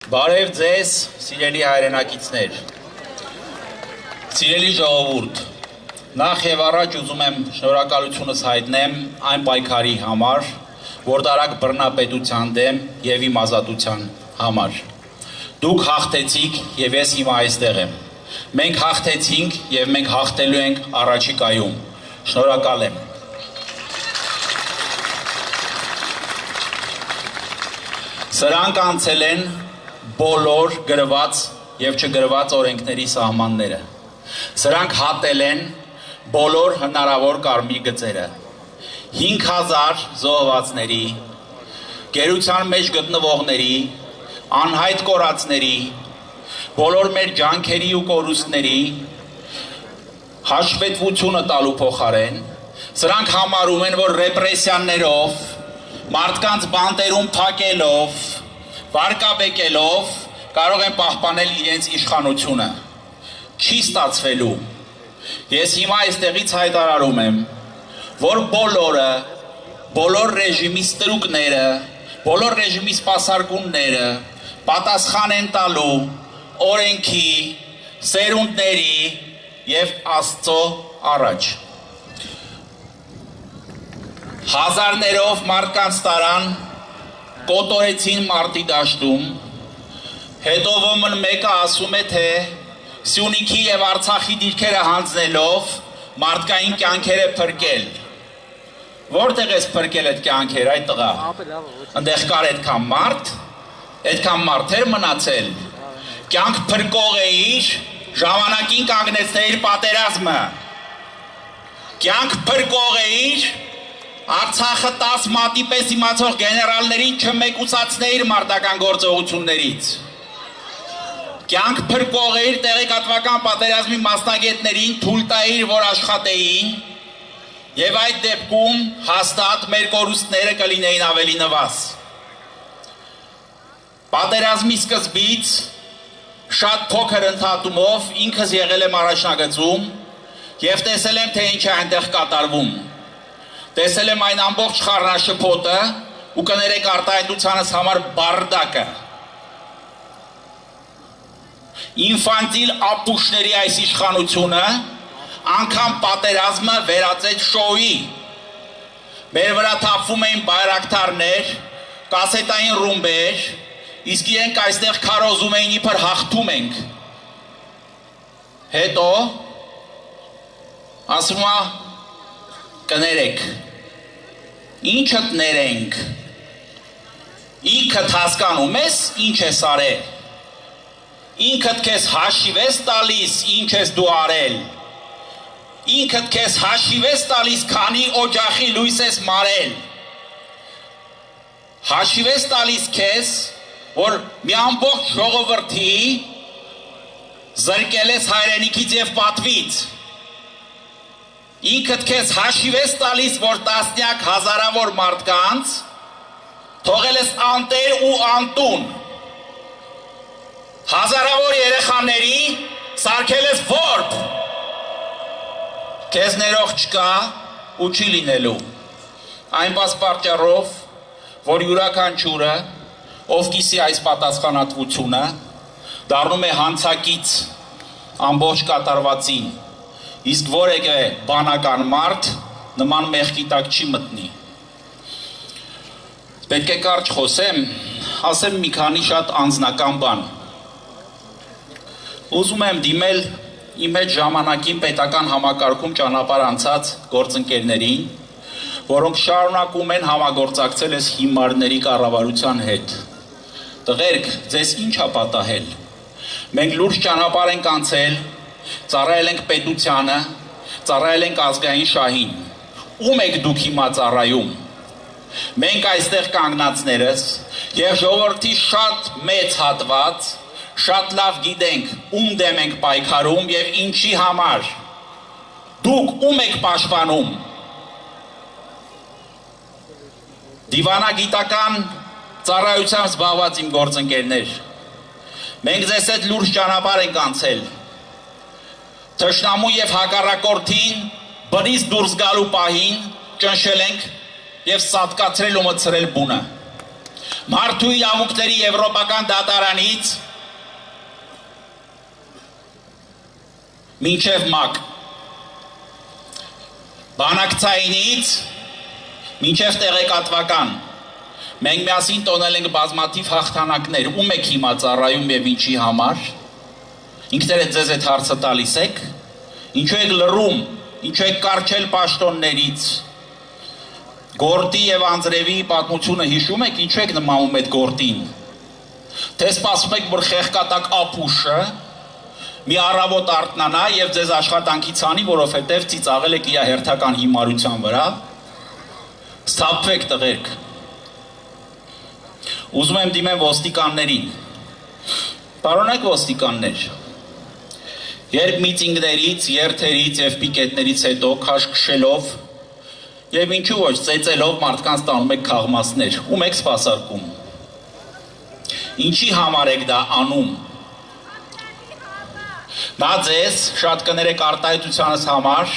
Բարև ձեզ, սիրելի հայրենակիցներ, սիրելի ժողովուրդ, նախ եւ առաջ ուզում եմ շնորհակալությունս հայտնեմ այն պայքարի համար, որ դարակ բռնապետության դեմ եւ իմ ազատության համար։ Դուք հաղթեցիք եւ ես հիմա այստեղ եմ։ Մենք հաղթեցինք եւ մենք հաղթելու ենք առաջիկայում։ Շնորհակալ եմ։ Սրանք անցել են բոլոր գրված եւ չգրված օրենքների սահմանները։ Սրանք հատել են բոլոր հնարավոր կարմիր գծերը։ 5000 զոհվածների, գերության մեջ գտնվողների, անհայտ կորածների, բոլոր մեր ջանքերի ու կորուստների հաշվետվությունը տալու փոխարեն սրանք համարում են, որ ռեպրեսիաներով, մարդկանց բանտերում փակելով, վարկաբեկելով կարող են պահպանել իրենց իշխանությունը։ Չի ստացվելու։ Ես հիմա այստեղից հայտարարում եմ, որ բոլոր ռեժիմի ստրուկները, բոլոր ռեժիմի սպասարկումները պատասխան են տալու օրենքի, սերունդների եւ Աստծո առաջ։ Հազարներով մարդկանց տարան կոտորեցին մարտի դաշտում, հետո ոմն մեկը ասում է, թե Սյունիքի եւ Արցախի դիրքերը հանձնելով մարդկային կյանքեր է փրկել։ Որտեղ ես փրկել այդ կյանքեր, այդ տղա։ Այնտեղ կար այդքան մարդ էր մնացել։ Կյանք փրկող էիր, ժամանակին կանգնեցրիր պատերազմը։ Կյանք փրկող էիր, Արցախը 10 մատի պես իմացող գեներալներին չմեկուսացնեիր մարտական գործողություններից։ Կյանք փրկող էիր տեղեկատվական պատերազմի մասնագետներին թույլ տայիր, որ աշխատեին, եւ այդ դեպքում հաստատ մեր կորուստները կլինեին ավելի նվազ։ Պատերազմի սկզբից շատ փոքր ընդհատումով ինքս եղել եմ առաջնագծում եւ տեսել եմ, թե ինչ է այնտեղ կատարվում։ Տեսել եմ այն ամբողջ խառնաշփոթը ու կներեք արտահայտությանս համար բարդակը։ Ինֆանտիլ ապուշների այս իշխանությունը անգամ պատերազմը վերածեց շոուի։ Մեր վրա թափվում էին բայրակտարներ, կասետային ռումբեր, իսկ իրենք այստեղ քարոզում էին իբր հաղթում ենք։ Հետո ասում է կներեք, ինչըտ ներենք, ինքըտ հասկանում ես, ինչ ես արել, ինքըտ կեզ հաշիվ ես տալիս, ինչ ես դու արել, ինքըտ կեզ հաշիվ ես տալիս, քանի օջախի լույս ես մարել, հաշիվ ես տալիս կեզ, որ մի ամբողջ ժողովրդի զրկել ես հայրենիքից և պատվից, ինքդ կեզ հաշիվ ես տալիս, որ տասնյակ հազարավոր մարդկանց թողել ես անտեր ու անտուն, հազարավոր երեխաների սարքել ես որբ, կեզ ներող չկա ու չի լինելու, այն պատճառով, որ յուրաքանչյուրը, ով կիսի այս պատասխանատվությունը, դառնում է հանցակից ամբողջ կատարվածին, իսկ որևէ բանական մարդ նման մեղքի տակ չի մտնի։ Պետք է կարճ խոսեմ, ասեմ մի քանի շատ անձնական բան։ Ուզում եմ դիմել իմ հետ ժամանակին պետական համակարգում ճանապարհ անցած գործընկերներին, որոնք շարունակում են համագործակցել այս հիմարների կառավարության հետ։ Տղերք, ձեզ ինչ է պատահել։ Մենք լուրջ ճանապարհ ենք անցել, ծառայել ենք պետությանը, ծառայել ենք ազգային շահին։ Ում եք դուք հիմա ծառայում։ Մենք այստեղ կանգնածներս եւ ժողովրդի շատ մեծ հատված, շատ լավ գիտենք, ում դեմ ենք պայքարում եւ ինչի համար։ Դուք ում եք պաշտպանում։ Դիվանագիտական ծառայությամբ զբաղված իմ գործընկերներ, մենք ձեզ հետ լուրջ ճանապարհ ենք անցել։ Թշնամու եւ հակառակորդին բնից դուրս գալու պահին ճնշել ենք եւ սատկացրել ու մցրել բունը։ Մարդու իրավունքների Եվրոպական դատարանից մինչև ՄԱԿ, բանակցայինից մինչև տեղեկատվական, մենք միասին տոնել ենք բազմաթիվ հաղթանակներ, ում եք հիմա ծառայում և ինչի համար, ինքներդ ձեզ այդ հարցը տալիս եք, ինչու եք լռում, ինչու եք կառչել պաշտոններից, Գորտի և Անձրևի պատմությունը հիշում եք, ինչու եք նմանում այդ Գորտին, թե սպասում եք, որ խեղկատակ ապուշը մի առավոտ արթնանա և ձեզ աշխատանքից անի, որովհետև ծիծաղել եք իր հերթական հիմարության վրա, սթափվեք տղերք, ուզում եմ դիմեմ ոստիկաններին, պարոնայք ոստիկաններ, երբ միտինգներից, երթերից և պիկետներից հետո քաշքշելով և ինչու ոչ ծեծելով մարդկանց տանում եք քաղմասներ, ում եք սպասարկում, ինչի համար եք դա անում, նա ձեզ շատ կներեք արտահայտությանս համար,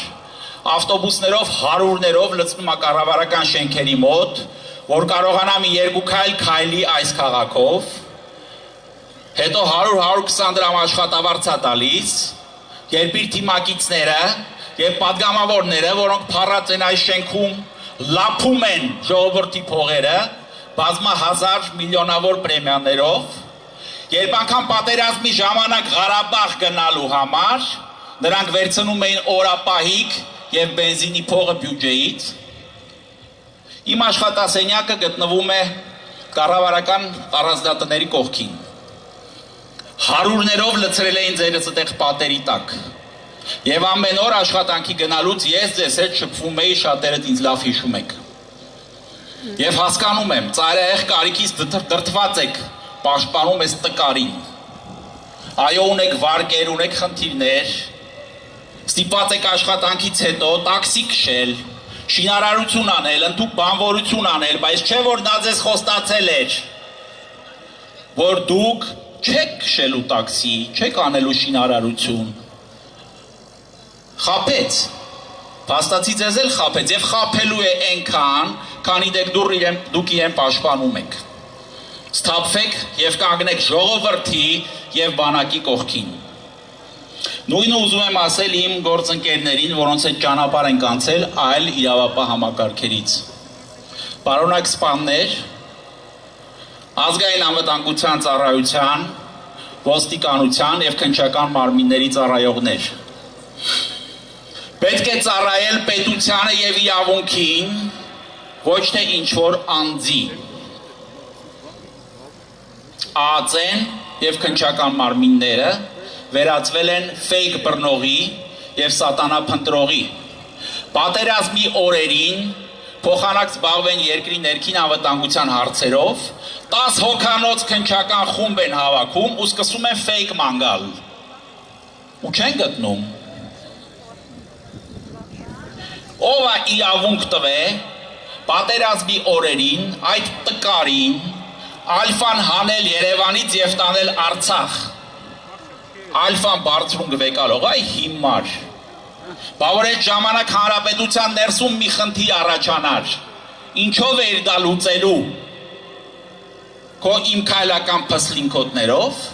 ավտոբուսներով հարյուրներով լցնում է կառավարական շենքերի մոտ, որ կարողանա մի երկու քայլ քայլի այս քաղաքով, հետո 100-120 դրամ աշխատավարձ է տալիս, երբ իր թիմակիցները և պատգամավորները, որոնք փառած են այս շենքում, լափում են ժողովրդի փողերը, բազմահազար միլիոնավոր պրեմիաներով, երբ անգամ պատերազմի ժամանակ Ղարաբաղ գնալու համար, նրանք վերցնում էին օրապահիկ և բենզինի փողը բյուջեից, իմ աշխատասենյակը գտնվում է կառավարական առանձնատների կողքին, հարյուրներով լցրել էին ձերս այդտեղ պատերի տակ, և ամեն օր աշխատանքի գնալուց ես ձեզ հետ շփվում էի, շատերդ ինձ լավ հիշում եք, և հասկանում եմ, ծայրահեղ կարիքից դրդված եք, պաշտպանում ես տկարին, այո ունեք վարկեր, ունեք խնդիրներ, ստիպված եք աշխատանքից հետո տաքսի քշել, շինարարություն անել, ընդհուպ բանվորություն անել, բայց չէ որ նա ձեզ խոստացել էր, որ դուք չեք քշելու տաքսի, չեք անելու շինարարություն, խապեց, փաստացի ձեզ էլ խապեց և խապելու է այնքան, քանի դուք իրեն պաշտպանում եք, սթափվեք և կանգնեք ժողովրդի և բանակի կողքին, նույնը ուզում եմ ասել իմ գործընկերներին, որոնց հետ ճանապարհ ենք անցել այլ իրավապահ համակարգերից, պարոնայք սպաներ, ազգային անվտանգության ծառայության, ոստիկանության և քննչական մարմինների ծառայողներ, պետք է ծառայել պետությանը և իրավունքին, ոչ թե ինչ-որ անձի, ԱԱԾ-ն և քննչական մարմինները վերածվել են ֆեյք բռնողի և սատանափնտրողի, պատերազմի օրերին փոխանակ զբաղվեն երկրի ներքին անվտանգության հարցերով, 10 հոգանոց քննչական խումբ են հավաքում ու սկսում են ֆեյք ման գալ, ու չեն գտնում, ով է իրավունք տվե պատերազմի օրերին այդ տկարին ալֆան հանել Երևանից և տանել Արցախ, ալֆան բարձրում գվեկալող, այ հիմար, բա որ այդ ժամանակ հանրապետության ներսում մի խնդիր առաջանար, ինչով էր դա լուծելու, քո իմ քայլական փսլինքոտներով,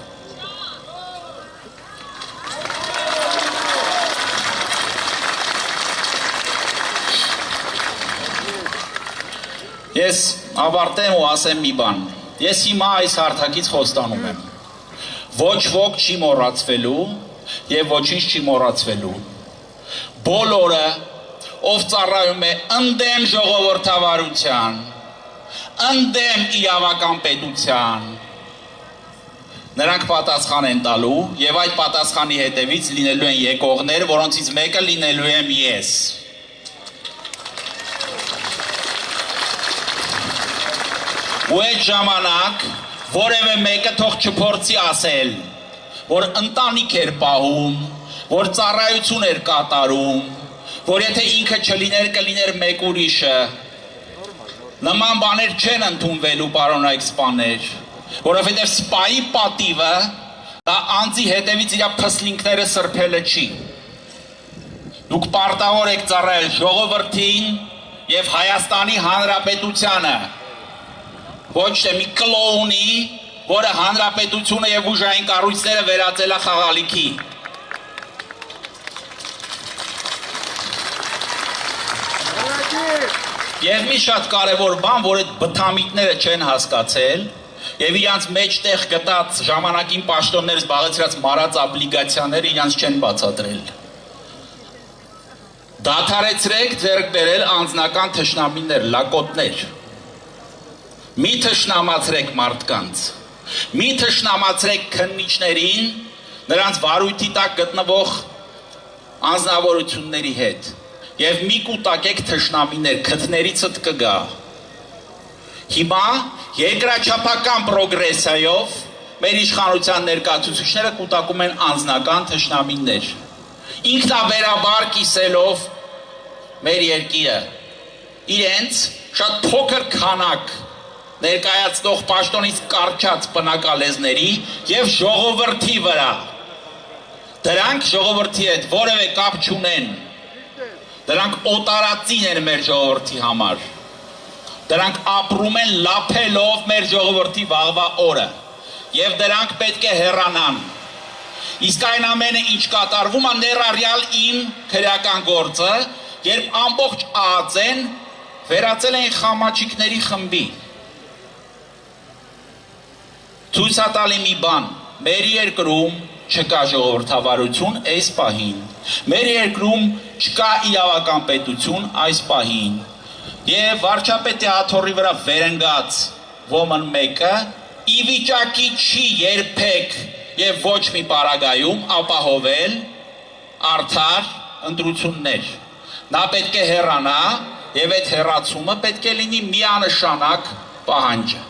Ես ավարտեմ ու ասեմ մի բան, ես հիմա այս հարթակից խոստանում եմ, ոչ ոք չի մոռացվելու և ոչինչ չի մոռացվելու, բոլորը, ով ծառայում է ընդդեմ ժողովրդավարության, ընդդեմ իրավական պետության, նրանք պատասխան են տալու և այդ պատասխանի հետևից լինելու են եկողներ, որոնցից մեկը լինելու եմ ես, ու այդ ժամանակ որևէ մեկը թող չփորձի ասել, որ ընտանիք էր պահում, որ ծառայություն էր կատարում, որ եթե ինքը չլիներ կլիներ մեկ ուրիշը, նման բաներ չեն ընդունվելու պարոնայք սպաներ, որովհետև սպայի պատիվը դա անձի հետևից իր փսլինքները սրբելը չի, դուք պարտավոր եք ծառայել ժողովրդին և Հայաստանի Հանրապետությանը, ոչ թե մի կլոունի, որը հանրապետությունը եւ ուժային կառույցները վերածել է խաղալիքի։ Եվ մի շատ կարևոր բան, որ այդ բթամիտները չեն հասկացել եւ իրանց մեջտեղ գտած ժամանակին պաշտոններ զբաղեցրած մարած օբլիգացիաները իրանց չեն բացատրել։ Դադարեցրեք ձեռք բերել անձնական թշնամիներ, լակոտներ։ Մի թշնամացրեք մարդկանց։ Մի թշնամացրեք քննիչներին, նրանց վարույթի տակ գտնվող անձնավորությունների հետ։ Եվ մի կուտակեք թշնամիներ, քթներիցդ կգա։ Հիմա երկրաչափական պրոգրեսիայով մեր իշխանության ներկայացուցիչները կուտակում են անձնական թշնամիներ։ Ինքնաբերաբար կիսելով մեր երկիրը իրենց շատ փոքր քանակ ներկայացնող պաշտոնից կարճած բնակալեզների եւ ժողովրդի վրա։ Դրանք ժողովրդի հետ որևէ կապ չունեն։ Դրանք օտարածին են մեր ժողովրդի համար։ Դրանք ապրում են լափելով մեր ժողովրդի վաղվա օրը։ Եվ դրանք պետք է հեռանան։ Իսկ այն ամենը ինչ կատարվում է ներառյալ իմ քրեական գործը, երբ ամբողջ ԱԱԾ-ն վերածել են խամաչիկների խմբի։ Ցույց է տալի մի բան, մեր երկրում չկա ժողովրդավարություն այս պահին։ Մեր երկրում չկա իրավական պետություն այս պահին։ Եվ վարչապետի հաթոռի վրա վերընկած ոմն մեկը ի վիճակի չի երբեք եւ ոչ մի պարագայում ապահովել արդար ընտրություններ։ Նա պետք է հեռանա եւ այդ հեռացումը պետք է լինի միանշանակ պահանջը։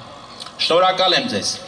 Շնորհակալ եմ ձեզ։